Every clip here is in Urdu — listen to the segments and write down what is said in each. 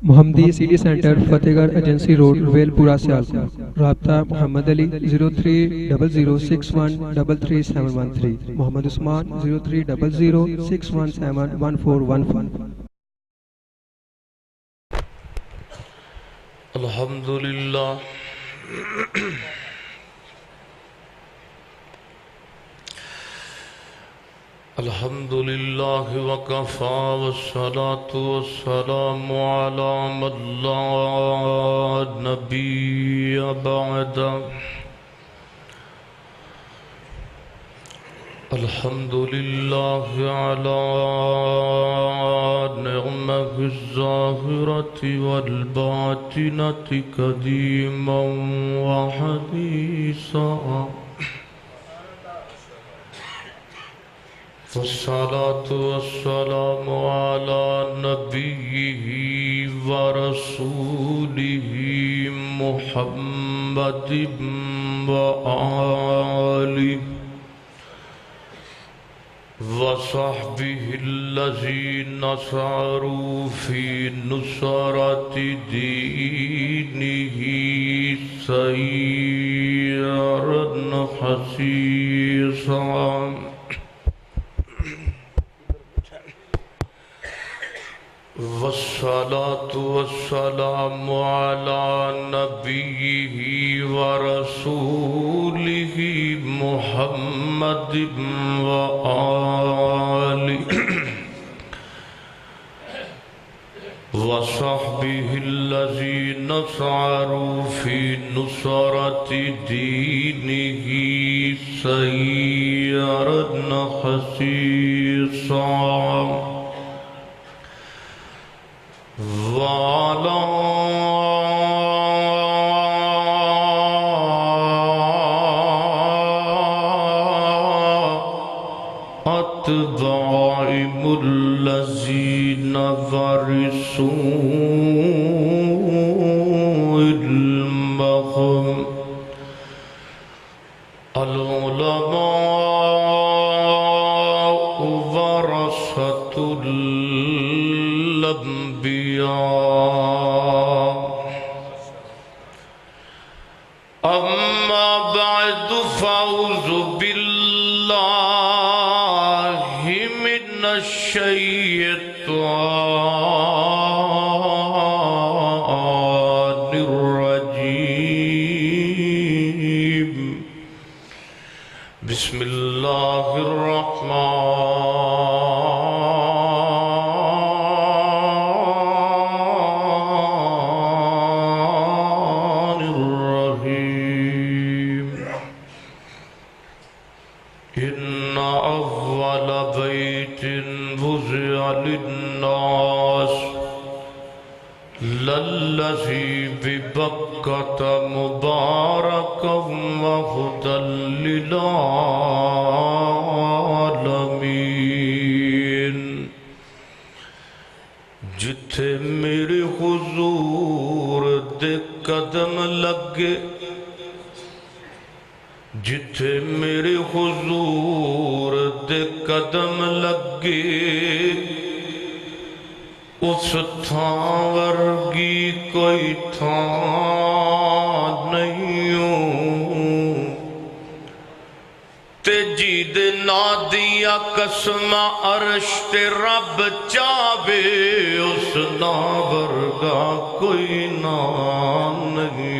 محمدی سٹی سینٹر فتح گڑھ ایجنسی روڈ ویل پورہ سیالکوٹ۔ رابطہ محمد علی 0300613373 محمد عثمان 030061711415۔ الحمدللہ الحمدللہ وکفا والصلاة والسلام علی من لا نبی بعد۔ الحمدللہ علی نعمہ الظاہرۃ والباطنۃ قدیما وحدیثا، والصلاة والسلام على نبيه ورسوله محمد وآله وصحبه الذين ساروا في نصرة دينه سيرا حسيسا، والصلاة والسلام على نبيه ورسوله محمد وآله وصحبه الذين ساروا في نصرة دينه سيرا حسيسا، وعلى أتباعهم الذين ورثوا علمهم، العلماء ورثة الأنبياء، أما بعد فأعوذ بالله من الشيطان الرجيم، بسم الله الرحمن الرحيم، إن أول بيت وضع للناس للذي ببكة مباركا وهدى للعالمين، جتھے میرے حضور دے قدم لگے، جتھے میرے حضور دے قدم لگے، اس تھاں ورگی کوئی تھاں نہیں، تے جید نادیا قسم عرش تے رب چاہے، اس نام ورگا کوئی نام نہیں،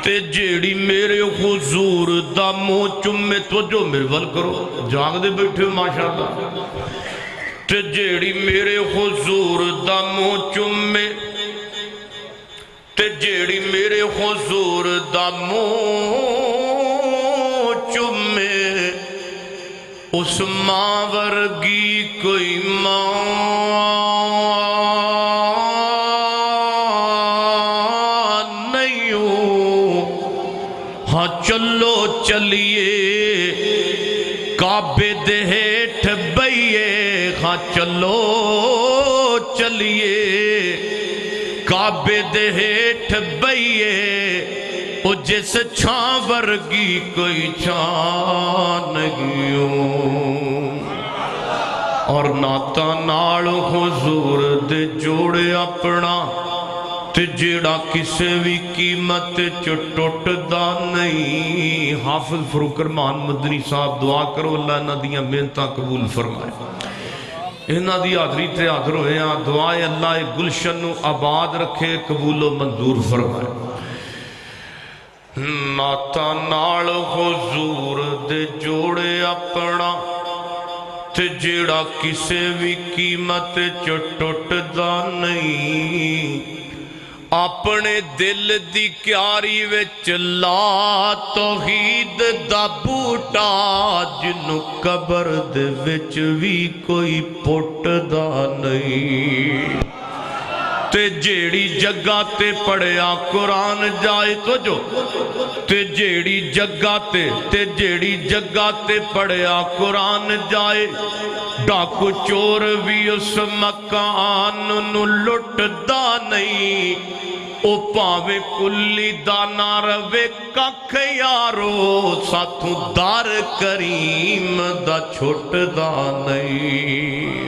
تے جیڑی میرے حضور دا منہ چومے، توجہ میرے ول کرو، جاگ دے بیٹھے ماشاءاللہ، تے جیڑی میرے حضور دا منہ چومے، تے جیڑی میرے حضور دا منہ چومے، اس ماں ورگی کوئی ماں چلو چلیے کعبے دے ہیٹھ بئیے، ہاں چلو چلیے کعبے دے ہیٹھ بئیے، او جس چھاں ورگی کوئی چھاں نہیں، اور نعتاں نال حضور دے جوڑے اپنا تے جیڑا کسے بھی قیمت چ ٹوٹدا نہیں۔ حافظ فروخ رحمان مدنی صاحب دعا کرو اللہ انہاں دیاں محنتاں قبول فرمائے، انہاں دی حاضری تے حاضر ہوئے ہیں، دعائے اللہ گلشن نو آباد رکھے، قبول و منظور فرمائے۔ نعتاں نال حضور دے جوڑے اپنا تے جیڑا کسے بھی قیمت چ ٹوٹدا نہیں، اپنے دل دی کیاری وچ لا توحید دا بوٹا، جنوں قبر دے وچ بھی کوئی پٹدا نہیں۔ تے جیڑی جگہ تے پڑھیا قرآن جائے تو جو تے جیڑی جگہ تے پڑھیا قرآن جائے، ڈاکو چور بھی اس مکان نو لٹدا نہیں، او پاوے کلی دانا روے ککھ یارو، ساتھوں دار کریم دا چھٹدا نہیں۔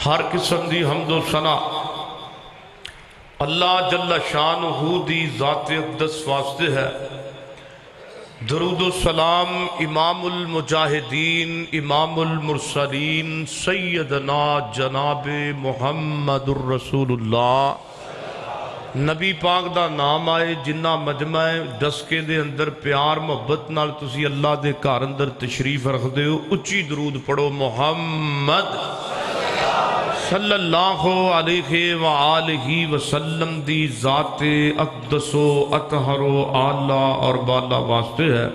ہر قسم دی حمد و ثنا اللہ جل شانہ دی ذات اقدس واسطے ہے۔ درود و سلام امام المجاہدین امام المرسلین سیدنا جناب محمد الرسول اللہ، نبی پاک دا نام آئے جنہ مجمع ڈسکے دے اندر پیار محبت نال تسی اللہ دے گھر اندر تشریف رکھ دے ہو، اچھی درود پڑھو، محمد صلی اللہ علیہ وآلہ وسلم دی ذات اقدس و اطہر و اعلیٰ اور بالا واسطے ہے۔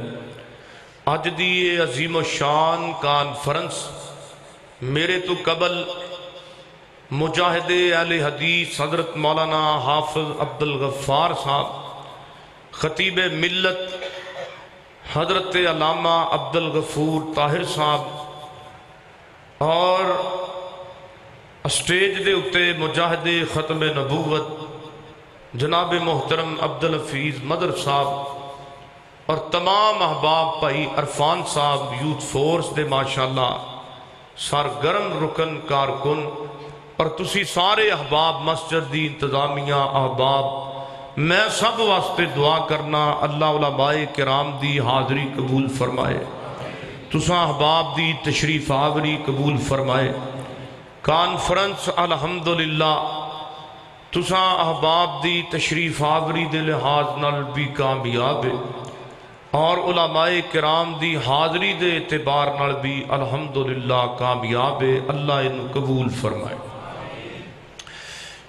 آج دی یہ عظیم و شان کانفرنس میرے تو قبل مجاہد اہل حدیث حضرت مولانا حافظ عبدالغفار صاحب، خطیب ملت حضرت علامہ عبدالغفور طاہر صاحب، اور اسٹیج دے اتے مجاہد ختم نبوت جناب محترم عبدالحفیظ مدر صاحب، اور تمام احباب بھائی عرفان صاحب یوتھ فورس دے ماشاءاللہ سرگرم رکن کارکن، اور تسی سارے احباب مسجد دی انتظامیہ احباب، میں سب واسطے دعا کرنا اللہ علماء کرام دی حاضری قبول فرمائے، تساں احباب دی تشریف آوری قبول فرمائے۔ کانفرنس الحمدللہ تساں احباب دی تشریف آوری دے لحاظ نال بھی کامیاب ہے، اور علماء کرام دی حاضری دے اعتبار نال بھی الحمدللہ کامیاب ہے، اللہ انہوں قبول فرمائے۔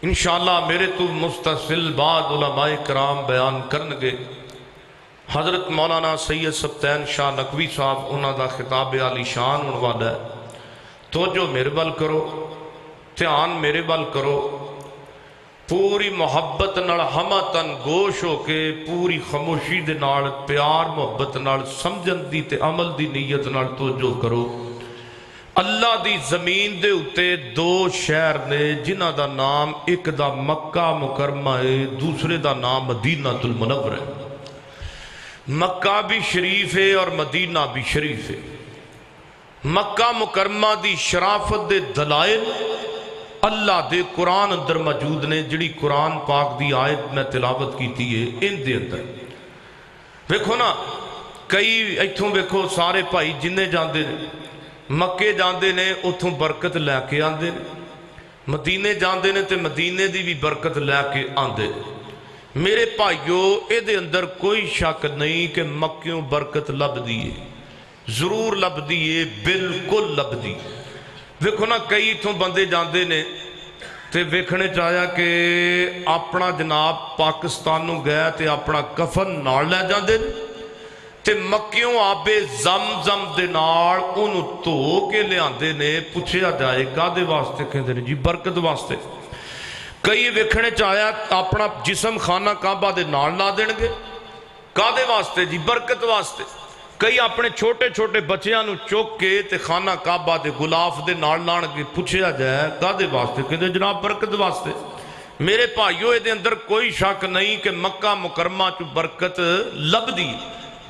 انشاءاللہ میرے تو مستقل بعد علماء کرام بیان کرنگے، حضرت مولانا سید سبتین شاہ نقوی صاحب انہاں دا خطاب عالی شان عنوان ہے، توجہ میرے بل کرو، دھیان میرے بل کرو، پوری محبت نال ہمتن گوش ہو کے پوری خاموشی دے نال پیار محبت نال سمجھن دی تے عمل دی نیت نال توجہ کرو۔ اللہ دی زمین دے اتے دو شہر نے جنہ دا نام ایک دا مکہ مکرمہ ہے، دوسرے دا نام مدینہ المنور ہے۔ مکہ بھی شریف ہے اور مدینہ بھی شریف ہے۔ مکہ مکرمہ دی شرافت دے دلائل اللہ دے قرآن اندر موجود نے، جڑی قرآن پاک دی آیت میں تلاوت کیتی ہے ان دے اندر ویکھو نا، کئی ایتھوں ویکھو سارے بھائی جننے جاندے نے مکے جاندے نے اتھوں برکت لے کے آندے نے، مدینے جاندے نے تے مدینے دی بھی برکت لے کے آندے۔ میرے بھائیو اے دے اندر کوئی شک نہیں کہ مکیوں برکت لب دیئے، ضرور لب دیئے، بالکل لب دیئے۔ ویکھو نا کئی تھوں بندے جاندے نے تے ویکھنے چاہیا کہ اپنا جناب پاکستانوں گیا تے اپنا کفن نال لے جاندے نے، تے مکیوں آبے زمزم دے نال انہوں تو کے لے آندے نے، پوچھیا جائے کادے واسطے کہندے نے جی برکت واسطے۔ کئی ویکھنے چاہیا اپنا جسم خانہ کعبہ دے نال لا دیں گے، کادے واسطے جی برکت واسطے۔ کئی اپنے چھوٹے چھوٹے بچیاں نو چوک کے تے خانہ کعبہ دے غلاف دے نال لان کے پوچھیا جائے کادے واسطے کہندے جناب برکت واسطے۔ میرے بھائیو اے دے اندر کوئی شک نہیں کہ مکہ مکرمہ چو برکت لب دی،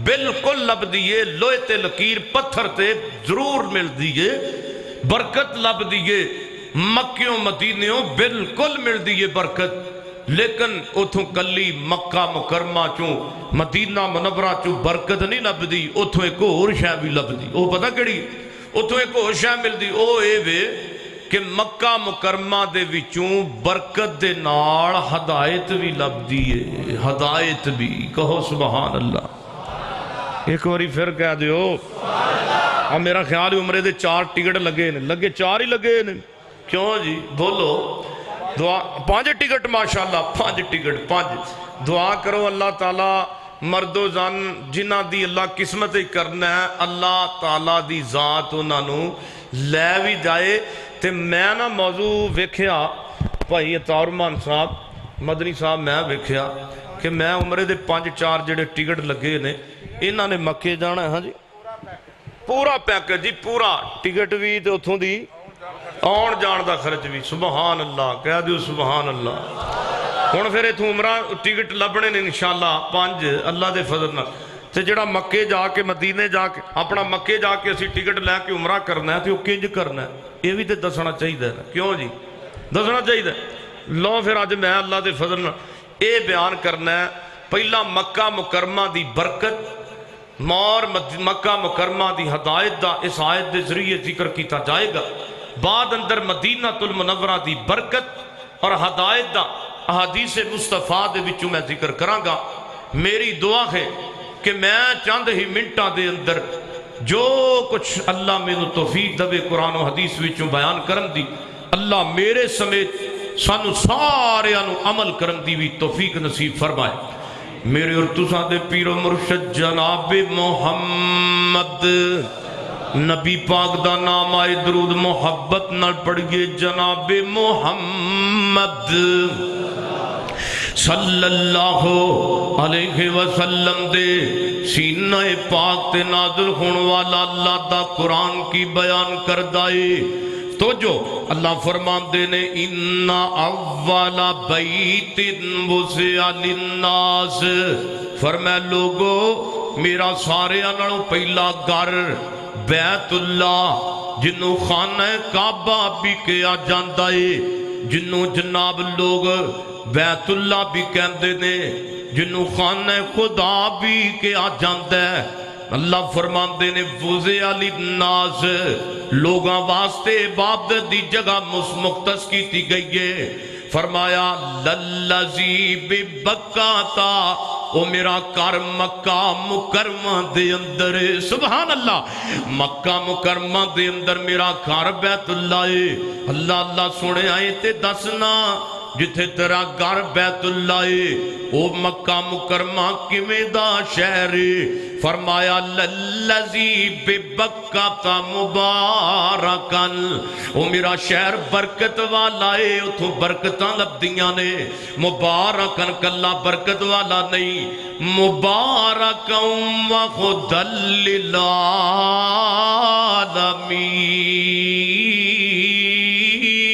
بالکل لب دیئے، لوہے تے لکیر پتھر تے ضرور مل دیئے۔ برکت لب دیئے مکیوں مدینیوں بالکل مل دیئے برکت لیکن اتھوں کلی مکہ مکرمہ چوں مدینہ منورہ چوں برکت نہیں لب دی اتھوں ایک اور شے بھی لب دی وہ پتہ کیڑی اتھوں ایک اور شے مل دی او اے وے کہ مکہ مکرمہ دے وچوں برکت دے نال ہدایت بھی لب دیئے ہدایت بھی کہو سبحان اللہ ایک واری پھر کہہ دیو اب میرا خیال ہے عمرے دے 4 ٹکٹ لگے نے لگے 4 ہی لگے نے کیوں جی بولو دعا 5 ٹکٹ ماشاءاللہ 5 ٹکٹ 5 دعا کرو اللہ تعالیٰ مرد و زن جنہ دی اللہ قسمت کرنا ہے اللہ تعالیٰ دی ذات انہوں لے بھی جائے تے میں نا موضوع ویکھیا بھائی اطہر مان صاحب مدنی صاحب میں ویکھیا کہ میں عمرے دے 5-4 جڑے ٹکٹ لگے نے انہاں نے مکے جانا ہے ہاں جی پورا پیکج جی پورا ٹکٹ بھی تے اتھوں دی آن جان دا خرچ بھی سبحان اللہ کہہ دیو سبحان اللہ ہن پھر اتھوں عمرہ ٹکٹ لبنے نے انشاءاللہ 5 اللہ دے فضل نال تے جڑا مکے جا کے مدینے جا کے اپنا مکے جا کے اسی ٹکٹ لے کے عمرہ کرنا ہے تے او کنج کرنا ہے یہ بھی تے دسنا چاہیے کیوں جی دسنا چاہیے لو پھر اج میں اللہ دے فضل نال اے بیان کرنا ہے پہلا مکہ مکرمہ دی برکت مور مکہ مکرمہ دی ہدایت دا اس آیت دے ذریعے ذکر کیتا جائے گا بعد اندر مدینہ المنورہ دی برکت اور ہدایت دا احادیث مصطفیٰ دے وچوں میں ذکر کراں گا میری دعا ہے کہ میں چند ہی منٹاں دے اندر جو کچھ اللہ میں توفیق دے قرآن و حدیث وچوں بیان کرن دی اللہ میرے سمیت سانو سارے انو عمل کرن دی بھی توفیق نصیب فرمائے میرے اور تساں دے پیر و مرشد جناب محمد نبی پاک دا نام آئے درود محبت نہ پڑھئے جناب محمد صلی اللہ علیہ وسلم دے سینہ پاک تے نازل ہون والا اللہ دا قرآن کی بیان کر دائے تو جو اللہ فرمان دینے اِنَّا اَوَّلَ بَيْتٍ وُسِعَ لِلنَّاسِ فرمائے لوگو میرا سارے انہوں پہلا گھر بیت اللہ جنہوں خانہ کعبہ بھی کیا جاندہ ہے جنہوں جناب لوگ بیت اللہ بھی کہندے نے جنہوں خانہ خدا بھی کیا جاندہ ہے اللہ فرماندے نے وُزِعَ لِلنَّاسِ لوگاں واسطے عبادت دی جگہ مختص کی تھی گئی ہے فرمایا لَلَّذِي بِبَكَّةَ او میرا کر مکہ مکرمہ دے اندر سبحان اللہ مکہ مکرمہ دے اندر میرا گھر بیت اللہ ہے اللہ اللہ سنے آئے تے دسنا جتھے تیرا گھر بیت اللہ ہے او مکہ مکرمہ کیویں دا شہر ہے فرمایا للذی ببکۃ مبارکن او میرا شہر برکت والا ہے اتھوں برکتاں لبدیاں نے مبارکن کلا برکت والا نہیں مبارکم و خدل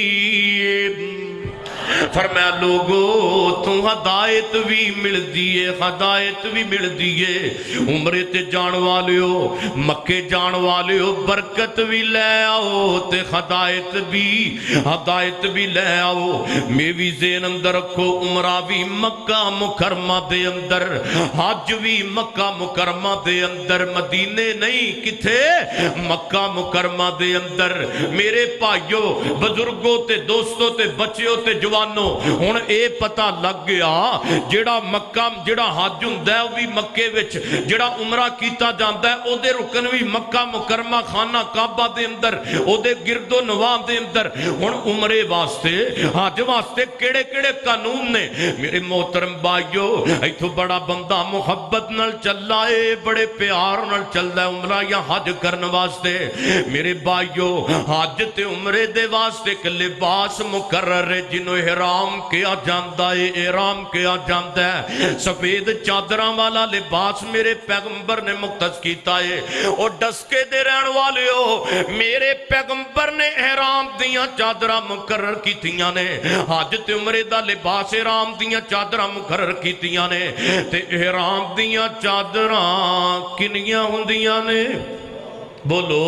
للعالمین فرمایا لوگو تو ہدایت بھی مل دیئے ہدایت بھی مل دیئے عمرے تے جان والے ہو مکے جان والے ہو برکت بھی لے آؤ تے ہدایت بھی لے آؤ میں بھی ذہن اندر رکھو عمرہ بھی مکہ مکرمہ دے اندر حج بھی مکہ مکرمہ دے اندر مدینے نہیں کتھے مکہ مکرمہ دے اندر میرے بھائیو بزرگوں تے دوستوں تے بچیوں تے جوانوں ہن اے پتہ لگ گیا جڑا مکہ جڑا حج ہوندا ہے او بھی مکے وچ جڑا عمرہ کیتا جاندا ہے او دے رکن بھی مکہ مکرمہ خانہ کعبہ دے اندر او دے گرد و نواح دے اندر ہن عمرے واسطے حج واسطے کیڑے کیڑے قانون نے میرے محترم بھائیو ایتھوں بڑا بندہ محبت نال چلدا اے بڑے پیار نال چلدا ہے عمرہ یا حج کرن واسطے میرے بھائیو حج تے عمرے دے واسطے ایک لباس مقرر ہے جنوں احرام کیا جاندہ ہے احرام کیا جاندہ ہے سفید چادراں والا لباس میرے پیغمبر نے مختص کیتا ہے اور ڈسکے دے رہن والے ہو میرے پیغمبر نے احرام دیاں چادراں مقرر کیتیاں نے حج تے عمرے دا لباس احرام دیاں چادراں مقرر کیتیاں نے تے احرام دیاں چادراں کنیاں ہوندیاں نے بولو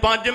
5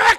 1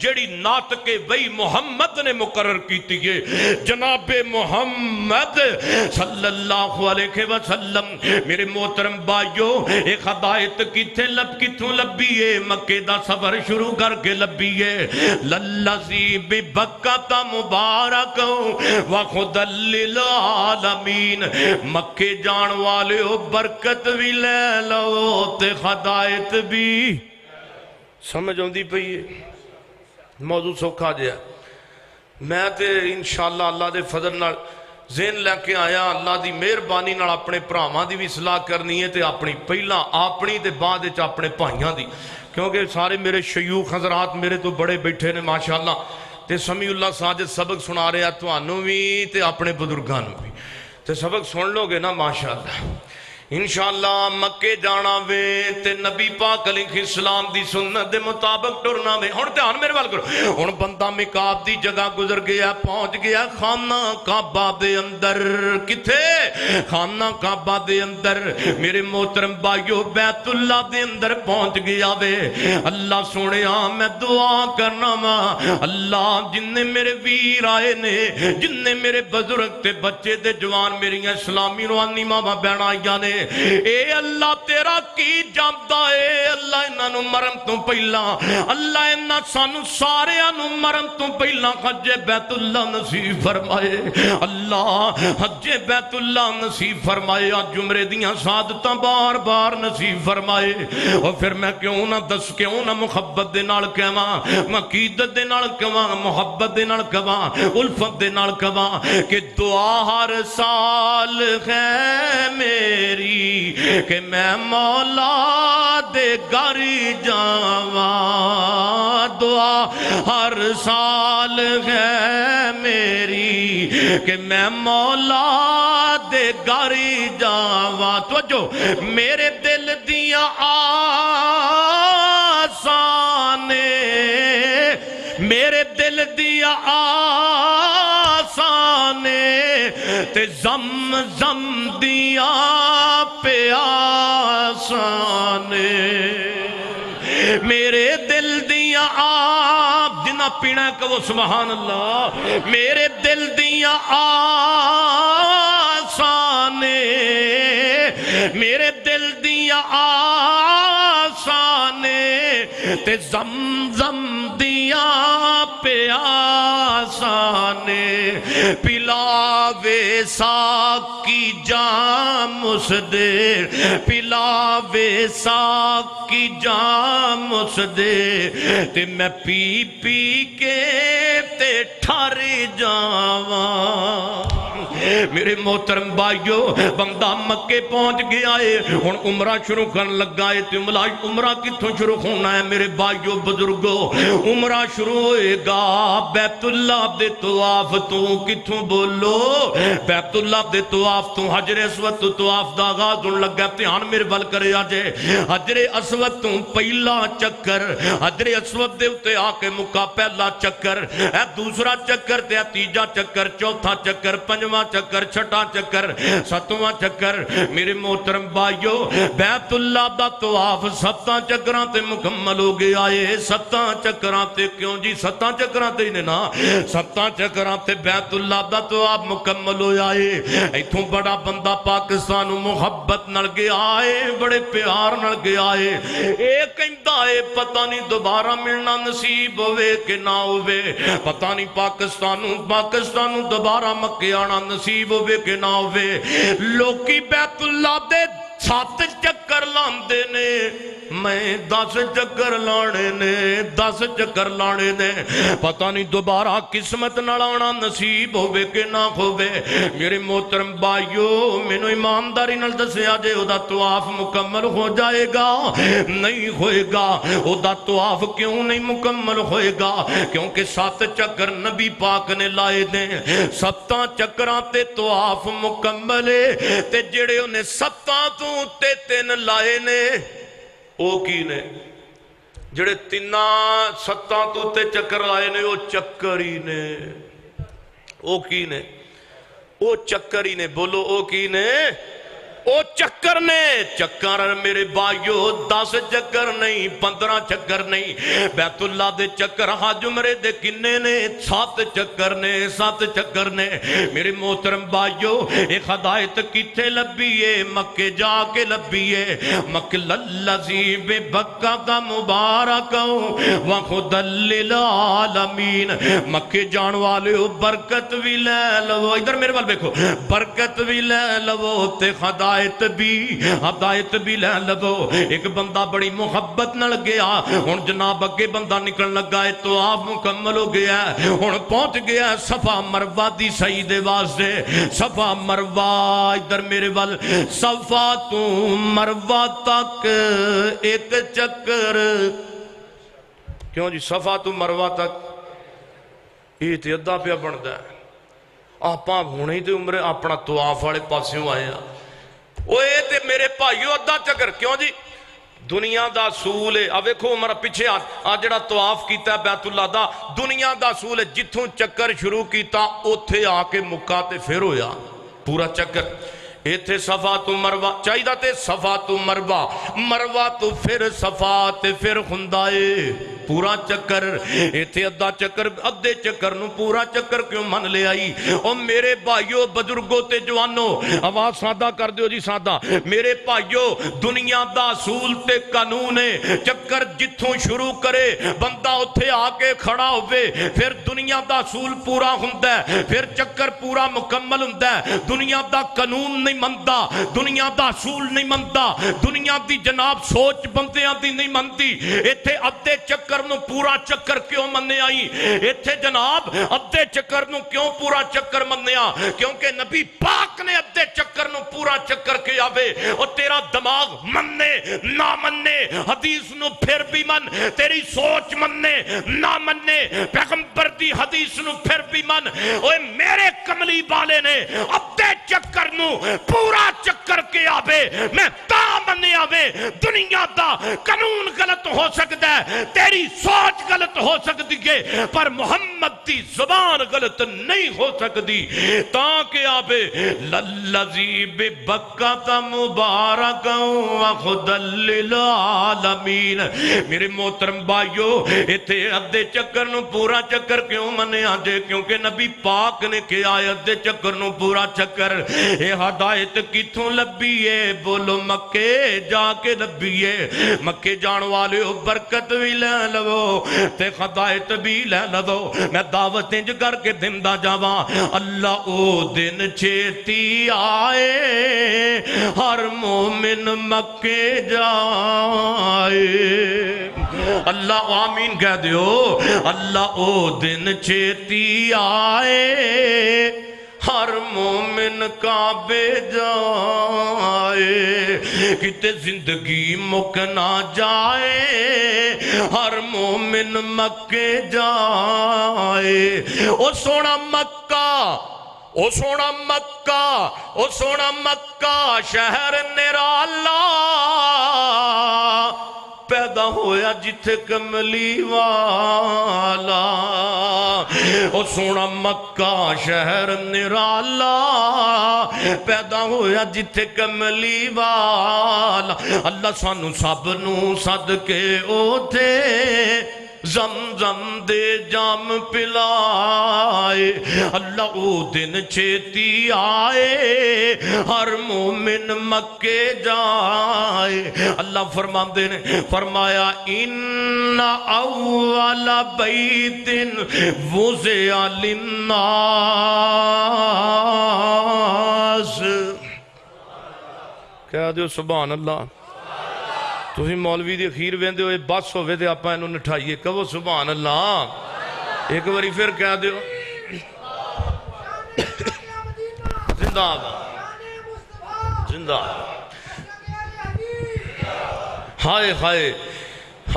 جڑی ناطق وحی محمد نے مقرر کیتی ہے جناب محمد صلی اللہ علیہ وسلم میرے محترم بھائیو ایک ہدایت کتھوں لبی ہے مکے دا سفر شروع کر کے لبی ہے للذی ببکہ مبارک وخدا للعالمین مکے جان والے ہو برکت بھی لے لو تے ہدایت بھی سمجھ آندی پئی ہے موضوع سوکھا جیا میں تے انشاءاللہ اللہ دے فضل نال ذہن لے کے آیا اللہ دی مہربانی نال اپنے بھراواں دی بھی اصلاح کرنی ہے تے اپنی پہلا اپنی تے بعد وچ اپنے بھائیاں دی کیونکہ سارے میرے شیوخ حضرات میرے تو بڑے بیٹھے نے ماشاءاللہ تے سمیع اللہ ساجد سبق سنا رہے ہیں تانوں بھی تے اپنے بزرگاں نوں بھی تے سبق سن لو گے نا ماشاءاللہ انشاءاللہ مکے جانا وے تے نبی پاک علیہ السلام دی سنت دے مطابق ٹرنا وے ہن دھیان میرے وال کرو ہن بندہ مقاب دی جگہ گزر گیا پہنچ گیا خانہ کعبہ دے اندر کتھے خانہ کعبہ دے اندر میرے محترم بھائیو بیت اللہ دے اندر پہنچ گیا وے اللہ سونیا میں دعا کرنا وا اللہ جن نے میرے ویر آئے نے جن نے میرے بزرگ تے بچے تے جوان میری اسلامی روحانی ماما بہن آئیاں نے اے اللہ تیرا کی جاندا اے اللہ انہاں نوں مرن تو پہلا اللہ انہاں سانو سارے نوں مرن تو پہلا حج بیت اللہ نصیب فرمائے اللہ حج بیت اللہ نصیب فرمائے جمعے دیاں سعادتاں بار بار نصیب فرمائے اور پھر میں کیوں نہ محبت دے نال کہواں عقیدت دے نال کہواں محبت دے نال کہواں الفت دے نال کہواں کہ دعا ہر سال ہے میری کہ میں مولا دے گھر جاواں دعا ہر سال ہے میری کہ میں مولا دے گھر جاواں توجہ میرے دل دیاں آسانے میرے دل دیاں آسانے تے زم دیاں پیاسانے میرے دل دیاں آپ جنہ پینا کہو سبحان اللہ میرے دل دیاں آسانے میرے دل دیاں آسانے تے زم دیاں پیاسانے پلاوے ساکی جام اس دے پلاوے ساکی جام اس دے تے میں پی پی کے تے ٹھر جاواں میرے محترم بھائیو بندہ مکے پہنچ گیا ہے ہن عمرہ شروع کرن لگا ہے تے عمرہ کتھوں شروع ہونا ہے میرے بھائیو بزرگو عمرہ شروع ہوئے گا بیت اللہ دے طواف تو کتھوں بولو بیت اللہ دے طواف تو حجر اسود تو طواف دا آغاز ہون لگا دھیان میرے ول کرے آجے حجر اسود تو پہلا چکر حجر اسود دے اتے آ کے مکا پہلا چکر اے دوسرا چکر تے تیجا چکر چوتھا چکر پنجواں چکر چھٹا چکر ستواں چکر میرے محترم بھائیو بیت اللہ دا طواف ستاں چکراں تے مکمل ہو گیا ہے ستاں چکراں تے کیوں جی ستاں چکراں تے نے نا ستاں چکراں تے بیت اللہ دا طواف مکمل ہویا ہے ایتھوں بڑا بندہ پاکستان محبت نال گیا ہے بڑے پیار نال گیا ہے اے کہندا ہے پتہ نہیں دوبارہ ملنا نصیب ہوئے کہ نہ ہوئے پتہ نہیں پاکستان دوبارہ مکے آنا نصیب ہوئے کہ نہ ہوئے لوکی بیت اللہ دے 7 چکر لاندے نے میں 10 چکر لانے نے 10 چکر لانے نے پتہ نہیں دوبارہ قسمت نالانا نصیب ہوئے کہ نہ ہوئے میرے محترم بھائیو مینو ایمانداری نال دسیا جے او دا طواف مکمل ہو جائے گا نہیں ہوئے گا او دا طواف کیوں نہیں مکمل ہوئے گا کیونکہ 7 چکر نبی پاک نے لائے دیں 7 چکراں تے طواف مکمل ہے تے جڑے انہیں 7 تو تے 3 لائے نے او کی نے جڑے 7 تو تے چکر لائے نے او چکر ہی نے او کی نے او چکر ہی نے بولو او کی نے او چکر نے چکر میرے بھائیو 10 چکر نہیں 15 چکر نہیں بیت اللہ دے چکر حج عمرے دے کنے نے 7 چکر نے 7 چکر نے میرے محترم بھائیو ایک ہدایت کتے لبیے مکے جا کے لبیے مکہ للذی بے بکہ کا مبارک وخد للعالمین مکے جان والے برکت بھی لے لو ادھر میرے وال دیکھو برکت بھی لے لو تے ہدایت بھی لے لو ایک بندہ بڑی محبت نل گیا ہن جناب اگے بندہ نکل لگا ہے تو آپ مکمل ہو گیا ہے ہن پہنچ گیا ہے صفا مروہ دی صحیح دے واسطے صفا مروہ ادھر میرے وال صفا تو مروہ تک ایک چکر کیوں جی صفا تو مروہ تک یہ تے ادھا پیا بندا ہے آپاں ہونے ہی تے عمرے اپنا طواف والے پاسیوں آئے ہیں اوے تے میرے بھائیو ادھا چکر کیوں جی دنیا دا اصول ہے اب ویکھو عمر پیچھے آ جڑا طواف کیتا ہے بیت اللہ دا دنیا دا اصول ہے جتھوں چکر شروع کیتا اوتھے آ کے مکہ تے پھر ہویا پورا چکر ایتھے صفا تو مروہ چاہیدہ تے صفا تو مروہ مروہ تو پھر صفا تے پھر خندائے پورا چکر ایتھے ادھا چکر ادھے چکر نو پورا چکر کیوں من لے آئی او میرے بھائیو بزرگوں تے جوانو آواز سادہ کر دیو جی سادہ میرے بھائیو دنیا دا اصول تے قانون ہے چکر جتھوں شروع کرے بندہ اتھے آ کے کھڑا ہوئے پھر دنیا دا اصول پورا ہوندہ ہے پھر چکر پورا مکمل ہوندہ ہے دنیا دا قانون نہیں مندہ دنیا دا اصول نہیں مندہ دنیا دی جناب سوچ بندیاں دی نہیں مندی ایتھے ادھے چکر نو پورا چکر کیوں مننے آئی ایتھے جناب ادھے چکر نو کیوں پورا چکر مننے آ کیونکہ نبی پاک نے ادھے چکر نو پورا چکر کے آوے اور تیرا دماغ مننے نہ مننے حدیث نو پھر بھی من تیری سوچ مننے نہ مننے پیغمبر دی حدیث نو پھر بھی من اوے میرے کملی بالے نے ادھے چکر نو پورا چکر کے آوے میں تا مننے آوے دنیا دا قانون غلط ہو سکتا ہے تیری سوچ غلط ہو سکتی ہے پر محمد دی زبان غلط نہیں ہو سکتی تاکہ آبے للذی ببکت مبارک وخد للعالمین میرے محترم بھائیو ایتھے ادھے چکر نو پورا چکر کیوں منے آجے کیونکہ نبی پاک نے کیا ہے ادھے چکر نو پورا چکر اے ہدایت کتھوں لبیے بولو مکے جا کے لبیے مکے جان والے ہو برکت بھی لے لو تے خدایت بھی لے لو میں دعوت انج کر کے دندہ جاواں اللہ او دن چھیتی آئے ہر مومن مکے جائے اللہ آمین کہہ دیو اللہ او دن چھیتی آئے ہر مومن کعبے جائے کتے زندگی مک نہ جائے ہر مومن مکے جائے او سونا مکہ شہر نرالا پیدا ہویا جتھے کملی والا او سونا مکہ شہر نرالا پیدا ہویا جتھے کملی والا اللہ سانو سب نو صدقے اوتھے زمزم دے جام پلائے اللہ او دن چھیتی آئے ہر مومن مکے جائے اللہ فرماندے نے فرمایا ان اول بیت وضع للناس کہہ دیو سبحان اللہ تو ہی مولوی دی اخیر ویندے ہوئے بس ہوئے دے آپ اینو نٹھائیے کہو سبحان اللہ ایک باری پھر کہہ دیو زندہ آباد زندہ ہائے ہائے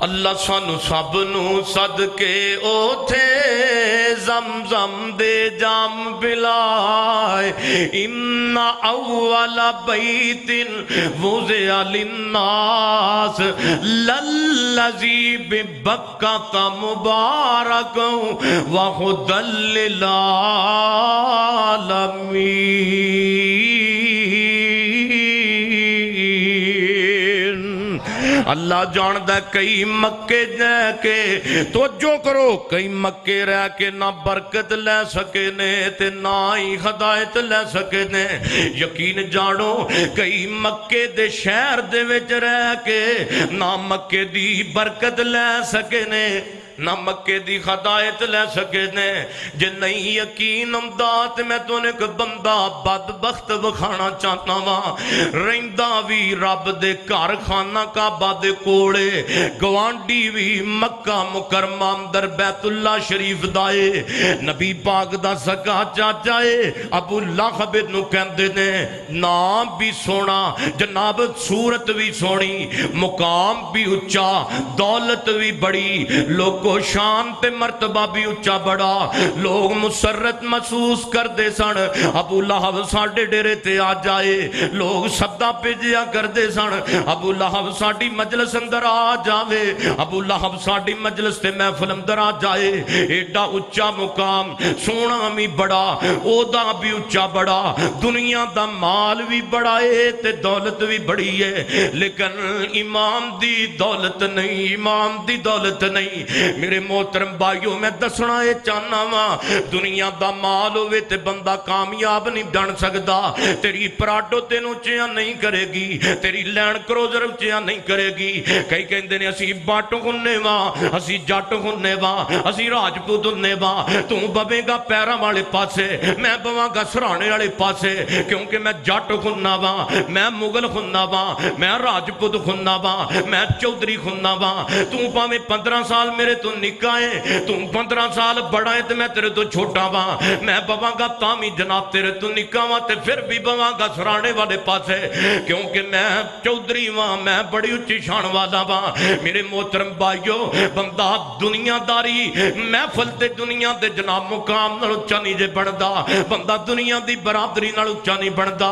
اللہ سانو سب نو صدقے اوتھے زمزم دے جام پلائے ان اول بیت وضع للناس للذی ببکۃ مبارک وہدی للعالمین اللہ جاندا کئی مکے رہ کے توجہ کرو کئی مکے رہ کے نہ برکت لے سکے نے تے نہ ہی ہدایت لے سکے نے یقین جانو کئی مکے دے شہر دے وچ رہ کے نہ مکے دی برکت لے سکے نے نہ مکے دی ہدایت لے سکے نے جے نہیں یقین امداد میں تو نے ایک بندہ بدبخت وکھانا چاہتا وا رہندا وی رب دے گھر خانہ کعبہ دے کولے گوانڈی وی مکہ مکرمہ اندر بیت اللہ شریف دائے نبی پاک دا سکا چاچا اے ابو لہب نو کہندے نے نام بھی سونا جناب صورت بھی سونی مقام بھی اچا دولت بھی بڑی لوگ کو شان تے مرتبہ بھی اچا بڑا لوگ مسرت محسوس کر دے سن ابو لہب ساڑھے ڈیرے تے آ جائے لوگ صدہ پہ جیا کر دے سن ابو لہب ساڑھی مجلس اندر آ جاوے ابو لہب ساڑھی مجلس تے محفل اندر آ جائے ایڈا اچا مقام سونا بھی بڑا اودا بھی اچا بڑا دنیا دا مال بھی بڑا ہے تے دولت بھی بڑی ہے لیکن امام دی دولت نہیں امام دی دولت نہیں میرے محترم بھائیوں میں دسنا ہے چاہنا وا دنیا دا مال ہوئے تے بندہ کامیاب نہیں بن سکدا تیری پراڈو تینوں چیا نہیں کرے گی تیری لینڈ کروزر چیا نہیں کرے گی کئی کہندے نے اسی باٹو ہننے وا اسی جاٹو ہننے وا اسی راجپوت ہننے وا تو بوے گا پیرا والے پاسے میں بواں گا سرانے والے پاسے کیونکہ میں جاٹو ہننا وا میں مغل ہننا وا میں راجپوت ہننا وا میں چودھری ہننا وا تو پاویں 15 سال میرے تو نکائیں تم 15 سال بڑا ہے تو میں تیرے تو چھوٹا وا میں بواں گا تامی جناب تیرے تو نکاواں تے پھر بھی بواں گا سرانے والے پاس ہے کیونکہ میں چودھری وا میں بڑی اچھی شان والا وا میرے محترم بھائیو بندہ دنیا داری محفل تے دنیا دے جناب مقام نال اچا نہیں جے بندا بندہ دنیا دی برادری نال اچا نہیں بندا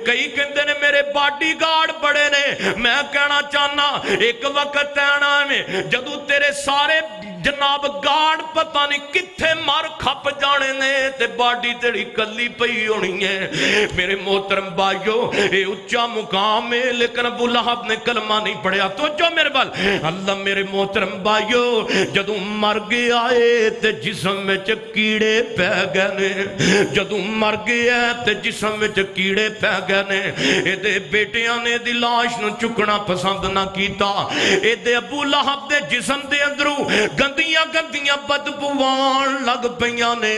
کئی کہندے نے میرے باڈی گارڈ بڑے نے میں کہنا چاہنا ایک وقت آنا میں جدو تیرے سارے جناب گارڈ پتہ نہیں کتھے مار کھپ جانے نے تے باڈی تیری کلی پئی ہونی ہے میرے محترم بھائیو اے اچا مقام ہے لیکن ابو لہب نے کلمہ نہیں پڑھیا تو جو میرے بال اللہ میرے محترم بھائیو جدو مر گیا ہے تے جسم میں کیڑے پہ گئے نے جدو مر گیا ہے تے جسم میں کیڑے پہ گئے نے اے دے بیٹیاں نے دی لاش نو چکنا پسند نہ کیتا اے دے ابو لہب دے جسم دے اندروں گندیاں گندیاں بدبوان لگ پیاں نے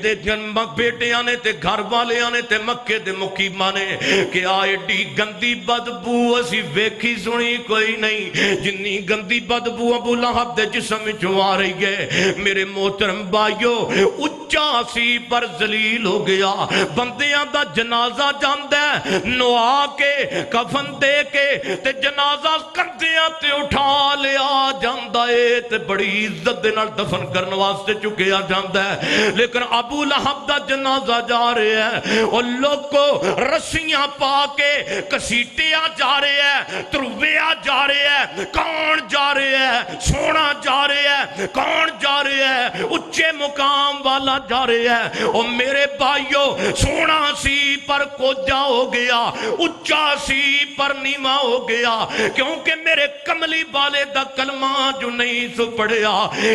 دے جنم بیٹیاں نے تے گھر والیاں نے تے مکے دے مقیمہ نے کہ آئے ڈی گندی بدبو اسی ویکھی سنی کوئی نہیں جنی گندی بدبو ابو لہب دے جسم جو آ رہی ہے میرے محترم بھائیو اچا سی پر ذلیل ہو گیا بندیاں دا جنازہ جاندہ نوا کے کفن دے کے تے جنازہ کردیاں تے اٹھا لیا جاندہ تے بڑی عزت دے نال دفن کرنے واسطے چکیا جاندہ ہے لیکن ابو لہب دا جنازہ جا رہے ہیں اور لوگ کو رسیاں پا کے کسیٹیاں جا رہے ہیں ترویاں جا رہے ہیں کون جا رہے ہیں سونا جا رہے ہیں کون جا رہے ہیں اچھے مقام والا جا رہے ہیں اور میرے بھائیو سونا سی پر کوجا ہو گیا اچھا سی پر نیما ہو گیا کیونکہ میرے کملی والے دا کلمہ جو نہیں سو پڑھیا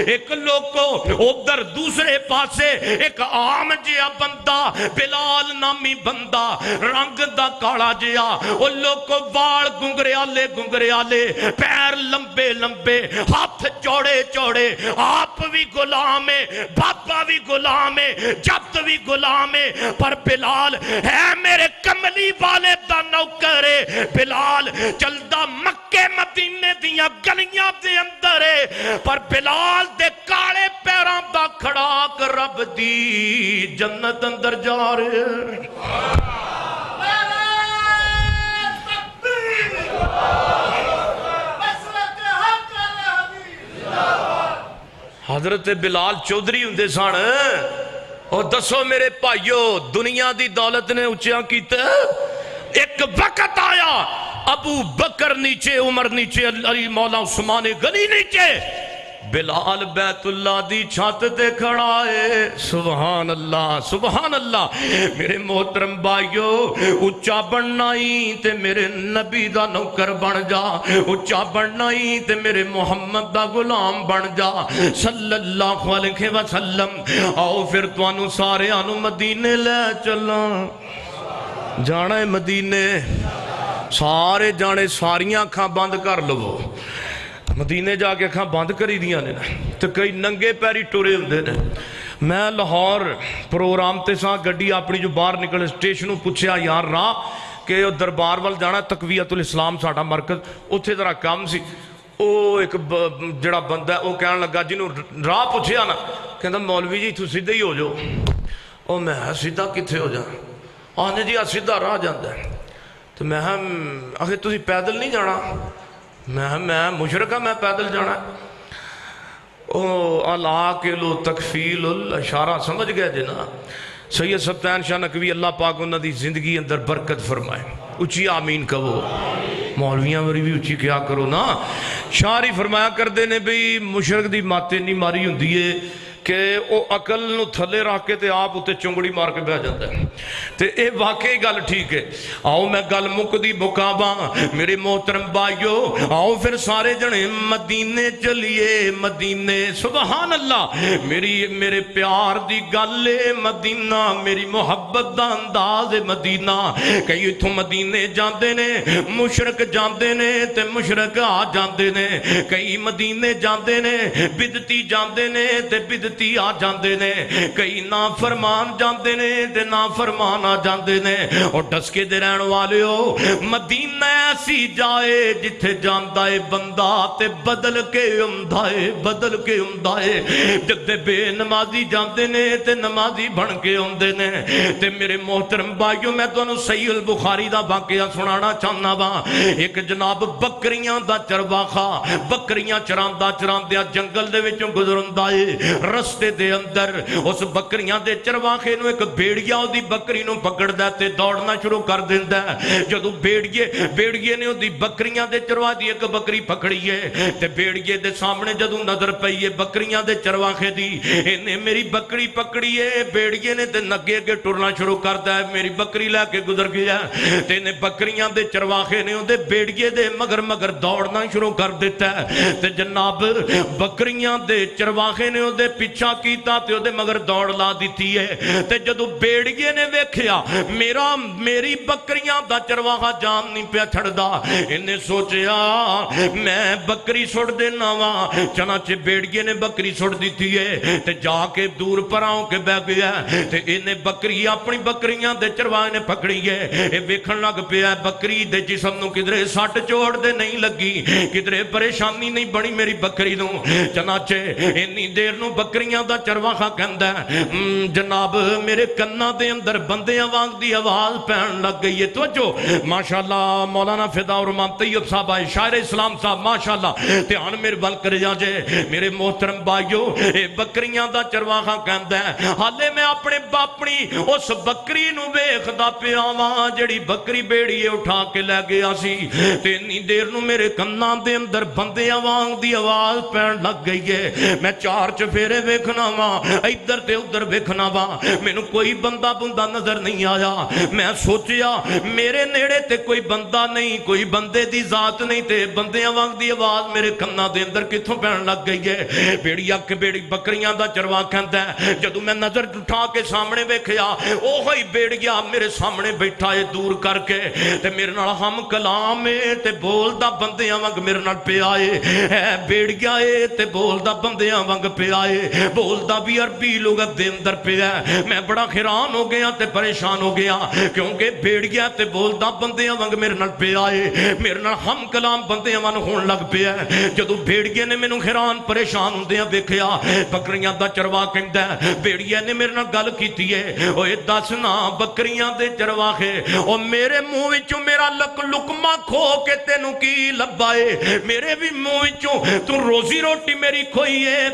ایک لوگ کو ادھر دوسرے پاسے ایک عام جیا بندہ بلال نامی بندہ رنگ دا کالا جیا وہ لوگ کو وال گنگرے آلے پیر لمبے لمبے ہاتھ چوڑے چوڑے آپ بھی غلام ہے باپا بھی غلام ہے جب بھی غلام ہے پر بلال ہے میرے کملی والے دا نوکر ہے بلال چلدا مکے مدینے دیاں گلیاں دے اندر ہے پر بلال دے کالے پیران دا کھڑا کر رب دی جنت اندر جا رہے حضرت بلال چودھری ہوندے سن اور دسو میرے بھائیو دنیا دی دولت نے اچھا کیتا ایک وقت آیا ابو بکر نیچے عمر نیچے علی مولا عثمان غنی نیچے بلال بیت اللہ دی چھت تے کھڑا ہے سبحان اللہ سبحان اللہ میرے محترم بھائیو اچا بننا ہی تے میرے نبی دا نوکر بن جا اچا بننا ہی تے میرے محمد دا غلام بن جا صلی اللہ علیہ وسلم آؤ پھر توانو سارے آنو مدینے لے چلا جانا ہے مدینے سارے جانے ساریاں کھاں بند کر لو مدینے جا کے کھاں بند کری دیا نے تو کئی ننگے پیری ٹورے ہوندے نے میں لاہور پروگرام تے ساں گڈی اپنی جو باہر نکلے سٹیشنوں پوچھیا یار راہ کہ دربار وال جانا تقویت الاسلام ساڈا مرکز اتھے ذرا کام سی او ایک جڑا بندہ ہے وہ کہنے لگا جنہوں راہ پوچھیا نا کہندا مولوی جی تو سیدھے ہی ہو جو او میں سیدھا کتھے ہو جا آنے جی سیدھا راہ جاندا ہے تو میں آخر تسی پیدل نہیں جانا میں مشرک ہاں میں پیدل جانا او العاقل تکفیل الاشارہ سمجھ گئے جنا سید سبتین شاہ نقوی اللہ پاک انہوں دی زندگی اندر برکت فرمائے اچھی آمین کہو مولویاں وری بھی اچھی کیا کرو نا شاعری فرمایا کر دینے بھی مشرک دی ماتے نہیں ماری ہوں دیئے کہ وہ عقل نو تھلے رکھ کے تے آپ اتے چنگڑی مار کے بہ جاتا ہے تے اے واقعی گل ٹھیک ہے آؤ میں گل مکدی مقابہ میرے محترم بھائیو آؤ پھر سارے جنے مدینے چلیے مدینے سبحان اللہ میرے پیار دی گل مدینہ میری محبت دا انداز مدینہ کئی اتھوں مدینے جاندے نے مشرک جاندے نے تے مشرک آ جاندے نے کئی مدینے جاندے نے بدتی جاندے نے تے بدتی آ جاندے نے کئی نافرمان جاندے نے تے نافرمان آ جاندے نے اور ڈسکے دے رہن والے ہو مدینہ ایسی جائے جتھے جاندا ہے بندہ تے بدل کے امدائے جدے بے نمازی جاندے نے تے نمازی بن کے اوندے نے تے میرے محترم بھائیو میں تانوں صحیح البخاری دا واقعہ سنانا چاہنا وا ایک جناب بکریاں دا چرواخا بکریاں چراندیاں جنگل دے وچوں گزرندا ہے رستے دے اندر اس بکریاں دے چرواخے نو ایک بیڑیا دی بکری نو پکڑدا تے دوڑنا شروع کر دیندا ہے جدوں بیڑیے نے دی بکریاں دے چروا دی ایک بکری پکڑی ہے تے بیڑیے دے سامنے جدوں نظر پئی ہے بکریاں دے چرواخے دی اینے میری بکری پکڑی ہے بیڑیے نے تے نگے اگے ٹرنا شروع کردا ہے میری بکری لے کے گزر گیا تے نے بکریاں دے چرواخے نے اودے بیڑیے دے مگر دوڑنا شروع کر دیتا ہے تے جناب بکریاں دے چرواخے نے اودے پیچھا کیتا تے اودے مگر دوڑ لا دیتی ہے تے جدو بیڑیے نے ویکھیا میری بکریاں دا چرواخا جان نہیں پیا چھڑدا انہیں سوچیا میں بکری سڑ دینا وا چنانچہ بیڑیے نے بکری سڑ دیتی ہے تے جا کے دور پراؤں کے بہ گیا تے انہیں بکری اپنی بکریاں دے چرواہے نے پکڑی ہے اے ویکھن لگ پیا بکری دے جسم نو کدھرے سٹ چوڑ دے نہیں لگی کدھرے پریشانی نہیں بنی میری بکری نو چنانچہ انی دیر نو بکریاں دا چرواخا کہندا ہے جناب میرے کنا دے اندر بندیاں وانگ دی آواز پہن لگ گئی ہے توجہ ماشاءاللہ مولانا فدا الرحمان طیب صاحب آئے شاعر اسلام صاحب ماشاءاللہ دھیان میرے بل کر جاجے میرے محترم بھائیو اے بکریاں دا چرواخا کہندا ہے حالے میں اپنی اس بکری نو ویکھدا پیا واں جڑی بکری بیڑیے اٹھا کے لے گیا سی تے اتنی دیر نو میرے کنا دے اندر بندیاں وانگ دی آواز پہن لگ گئی ہے میں چار چفیرے ویکھنا وا ادھر تے ادھر ویکھنا وا مینوں کوئی بندہ نظر نہیں آیا میں سوچیا میرے نیڑے تے کوئی بندہ نہیں کوئی بندے دی ذات نہیں تے بندیاں وانگ دی آواز میرے کنا دے اندر کتھوں پہن لگ گئی ہے بیڑی بکریاں دا چروا کہندا ہے جدوں میں نظر اٹھا کے سامنے ویکھیا اوہی بیڑیا میرے سامنے بیٹھا ہے دور کر کے تے میرے نال ہم کلام ہے تے بولدا بندیاں وانگ میرے نال پیا ہے بیڑیا ہے تے بولدا بندیاں وانگ پیا ہے بولدا بھی عربی لغت دے اندر پیا ہے میں بڑا حیران ہو گیا تے پریشان ہو گیا کیونکہ بیڑیا تے بولدا بندیاں وانگ میرے نال پیا ہے میرے نال ہم کلام بندیاں وانگ ہون لگ پیا ہے جدوں بیڑیا نے مینوں حیران پریشان ہوندیاں ویکھیا بکریاں دا چروا کہندا ہے بیڑیا نے میرے نال گل کیتی ہے اوے دسنا بکریاں دے چرواخے او میرے منہ وچوں میرا لقمہ کھو کے تینوں کی لبا ہے میرے بھی منہ وچوں تو روزی روٹی میری کھوئی ہے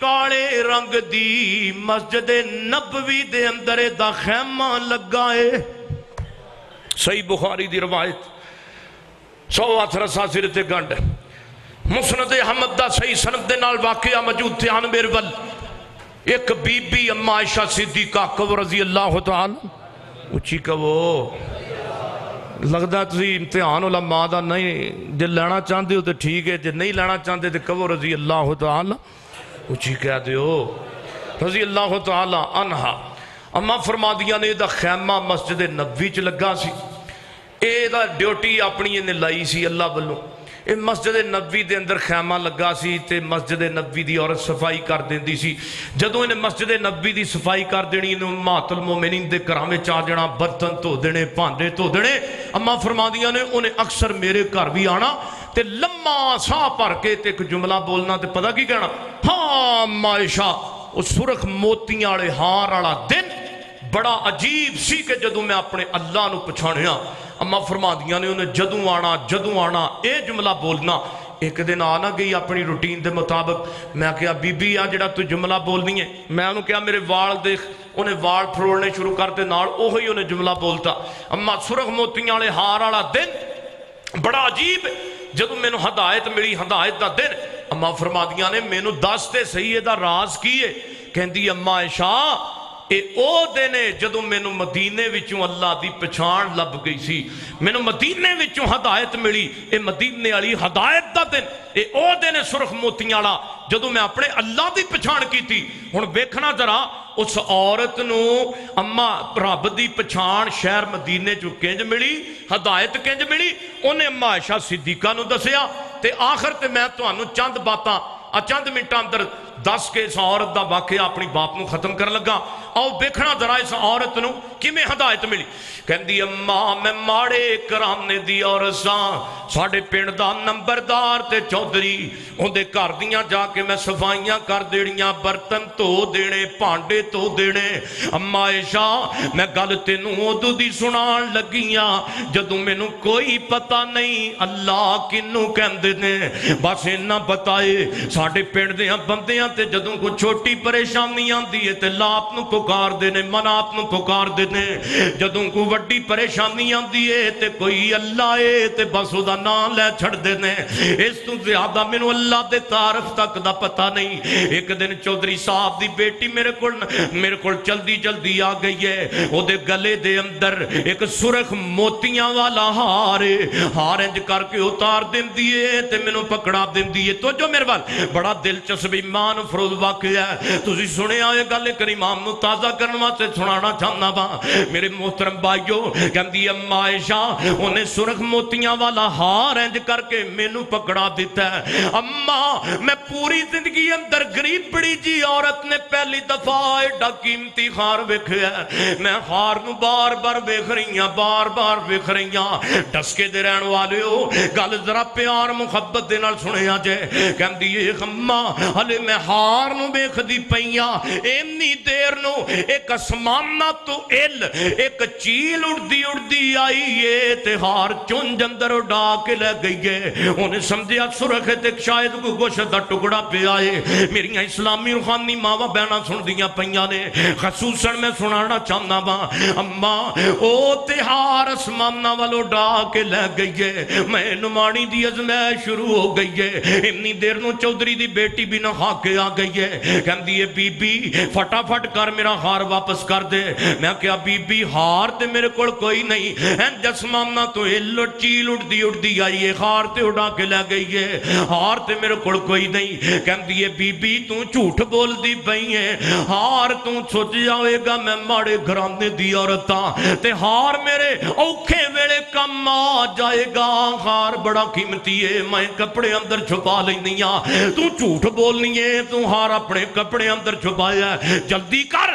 کالے رنگ دی مسجد نبوی دے اندر دا خیمہ لگا ہے صحیح بخاری دی روایت 100 رسا سر تے گنڈ مسند احمد دا صحیح سند دے نال واقعہ موجود تھے آن میرے ول ایک بی بی اما عائشہ صدیقہ کو رضی اللہ تعالی اچھی کہو لگتا تھی امتحان علماء دا نہیں جے لینا چاہتے ہو تو ٹھیک ہے جے نہیں لینا چاہتے تو کہو رضی اللہ تعالی اچھی کہہ دیو رضی اللہ تعالی عنہا اما فرما دیا نے دا خیمہ مسجد نبوی چ لگا سی اے دا ڈیوٹی اپنی انہیں لائی سی اللہ بلوں اے مسجد نبوی دے اندر خیمہ لگا سی تے مسجد نبوی دی عورت صفائی کر دیندی سی جدوں انہیں مسجد نبوی دی صفائی کر دینی انہیں امہات المومنین دے گھراں وچ آ جانا برتن دھو دینے بھانڈے دھو دینے اما فرمادیاں نے انہیں اکثر میرے گھر بھی آنا تے لمما ساہ بھر کے تے ایک جملہ بولنا تے پتہ کی کہنا ہاں عائشہ اس سرخ موتیاں والے ہار والا دن بڑا عجیب سی کہ جدوں میں اپنے اللہ نو پچھانیا اما فرما دیا نے انہیں جدوں آنا اے جملہ بولنا ایک دن آنا گئی اپنی روٹین دے مطابق میں کہا بی بی آ جڑا تو جملہ بولنی ہے میں انہوں کہا میرے وال دیکھ انہیں وال پھروڑنے شروع کرتے نال اوہی انہیں جملہ بولتا اما سرخ موتیاں والے ہار والا دن بڑا عجیب جدوں میں نے ہدایت ملی ہدایت دا دن اما فرما دیا نے میں نے دستے صحیح ہے دا راز کیے کہندی اما عائشہ اے او دینے جدوں میں نے مدینے وچوں اللہ دی پہچان لب گئی سی میں نے مدینے وچوں ہدایت ملی اے مدینے والی ہدایت دا دن اے او دینے سرخ موتیاں والا جدوں میں اپنے اللہ دی پہچان کی تھی ہن ویکھنا ذرا اس عورت نو اما رب دی پہچان شہر مدینے چوں کنج ملی ہدایت کنج ملی انہیں اما عائشہ صدیقہ نو دسیا تے آخر تے میں تانوں چند باتاں چند منٹاں اندر دس کے اس عورت دا واقعہ اپنی باپ نو ختم کر لگا آؤ دیکھنا ذرا اس عورت نو کیویں ہدایت ملی کہندی اماں میں ماڑے کرانے دی عورت ساں ساڈے پنڈ دا نمبردار تے چودھری اندے گھر دیاں جا کے میں صفائیاں کر دیڑیاں برتن دھو دینے بھانڈے دھو دینے اما عائشہ میں گل تینوں اودوں دی سنان لگیاں جدوں مینوں کوئی پتہ نہیں اللہ کینوں کہندے نے بس اینا بتائے ساڈے پنڈ دیاں بندیاں تے جدوں کو چھوٹی پریشانی آندی ہے تے لاپ نو پکار دینے منات نو پکار دینے جدوں کو وڈی پریشانی آندی ہے تے کوئی اللہ ہے تے بس او دا نام لے چھڑ دینے اس تو زیادہ مینوں اللہ دے تعارف تک دا پتہ نہیں ایک دن چودھری صاحب دی بیٹی میرے کول جلدی جلدی آ گئی ہے او دے گلے دے اندر ایک سرخ موتیاں والا ہار انج کر کے اتار دیندی ہے تے مینوں پکڑا دیندی ہے تو جو میرے وال بڑا دلچسپ ایمان فروز واقعہ ہے تسی سنے آئے گل کریم نو تازہ کرنے واسطے سنانا چاہنا با میرے محترم بھائیو کہندی اما عائشہ انہیں سرخ موتیاں والا ہار انج کر کے مینوں پکڑا دیتا ہے اما میں پوری زندگی اندر غریب بڑی جی عورت نے پہلی دفعہ ایڈا قیمتی ہار ویکھیا میں ہار نو بار بار ویکھ رہی ہاں ڈسکے دے رہن والے ہو گل ذرا پیار محبت دے نال سنیا جے کہندی اے اما ہلے میں ہار نو ویکھدی پیاں اینی دیر نو ایک اسمانہ تو ایک چیل اڑدی آئی ہے تے ہار چونج اندر اڑا کے لے گئی ہے انہیں سمجھیا سرخ تے شاید کوئی گوشت دا ٹکڑا پہ آئے میریاں اسلامی روحانی ماوا بہنا سن دیاں پیاں نے خصوصاً میں سنانا چاہنا با اما او تے ہار اسمانہ والو ڈا کے لے گئی ہے میں نمانی دی ازمائش شروع ہو گئی ہے اتنی دیر نو چودھری دی بیٹی بھی نہ ہا کے آ گئی ہے کہندی ہے بی بی فٹافٹ کر میرا ہار واپس کر دے میں کہا بی بی ہار تے میرے کول کوئی نہیں جسمانہ تو چیل اڑدی آئی ہے ہار تے اڑا کے لے گئی ہے ہار تے میرے کول کوئی نہیں کہندی ہے بی بی تو جھوٹ بول دی پئی ہے ہار تو سوچ جاوے گا میں ماڑے گھرانے دی عورتاں تے ہار میرے اوکھے ویلے کم آ جائے گا ہار بڑا قیمتی ہے میں کپڑے اندر چھپا لینی ہاں تو جھوٹ بولنی ہے تو ہار اپنے کپڑے اندر چھپایا ہے جلدی کر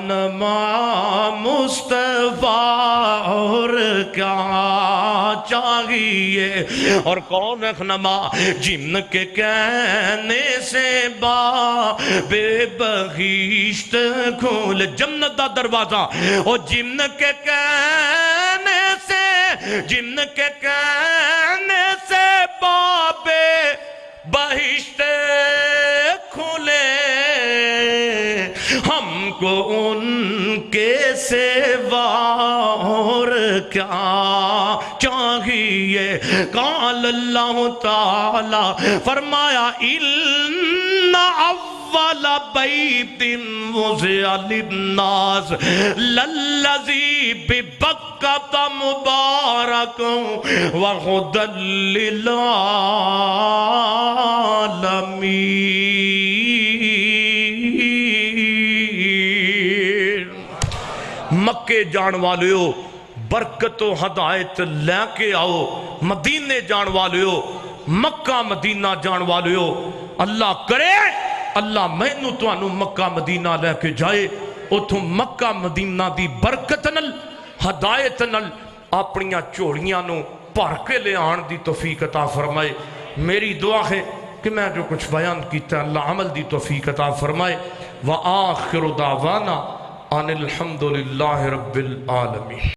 نما مصطفیٰ اور کیا چاہیے، اور کون رہنما جن کے کہنے سے بے بہشت کھول جنت دا دروازہ، اور جن کے کہنے سے بابے بہشت کھلے، ہم کو ان کے سوا اور کیا چاہیے۔ قال اللہ تعالی، فرمایا ان اول بیت وضع للناس للذی ببکۃ مبارک وہدی للعالمین۔ مکے جان والیو برکت و ہدایت لے کے آؤ، مدینے جان والیو مکہ مدینہ جان والیو، اللہ کرے اللہ مینوں تانوں مکہ مدینہ لے کے جائے، اتھوں مکہ مدینہ دی برکت نل ہدایت نل اپنیاں چوڑیاں نو بھر کے لے آن دی توفیق عطا فرمائے۔ میری دعا ہے کہ میں جو کچھ بیان کیتا ہے اللہ عمل دی توفیق عطا فرمائے۔ وآخر دعوانا ان الحمدللہ رب العالمین۔